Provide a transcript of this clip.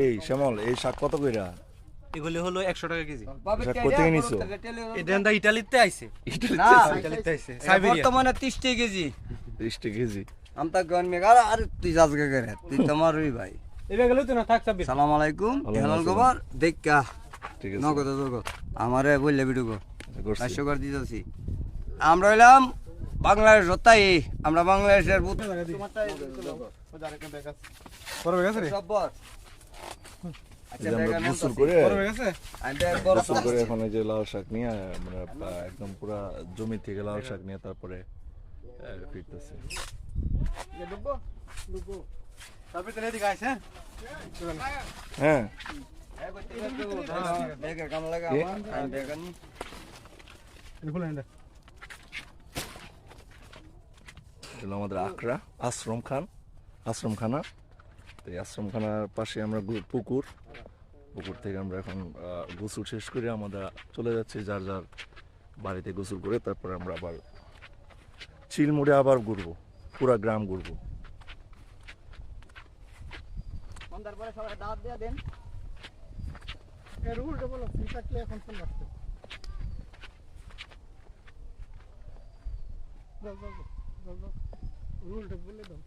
এই শ্যামল, এই শাক কত কইরা? এগুলি হলো 100 টাকা কেজি। শাক কোথেকে নিছো? এটা আমরা ইতালিতে আইছে। না ইতালিতে আইছে। বর্তমানে 30 টাকা কেজি 30 টাকা কেজি। আমতা গন মেগার আর তুই আজকে করে তুই তোমারই ভাই। এবে গেল তো না থাক সাব্বির। সালাম আলাইকুম ওয়ালাইকুম হেলাল আসসালাম। গোবর দেখা ঠিক আছে। নগদ নগদ আমারে বললে বিটুকো করছি। 500 করে দিতেছি। আমরা হইলাম বাংলাদেশ হতাই, আমরা বাংলাদেশের বুত পড়বে গেছে রে। সব্বর এই যে আমরা গোসল করে পড়বে গেছে। আইতে বড় গোসল করে এখন এই যে লাল শাক নিয়ে আমরা একদম পুরা জমি থেকে লাল শাক নিয়ে তারপরে ফিরতেছি। সাব্বির তেলে দিকে আইছে। হ্যাঁ, দেখে কাম লাগা কি? আমার দেখেন দেখুন এটা। এটা হলো আমাদের আকরা আশ্রমখানা। তো এই আশ্রমখানার পাশে আমরা পুকুর থেকে আমরা এখন গোসল শেষ করে আমরা চলে যাচ্ছি যার যার বাড়িতে গোসল করে, তারপরে আমরা আবার চিলমুড়ে আবার ঘুরবো, পুরা গ্রাম ঘুরবো। সন্ধ্যার পরে সবাই দাওয়াত দিয়ে দেন। এর উল্টো বলো, ফ্রি থাকলে এখন ফোন রাখতে। যাও উল্টো বলে দাও।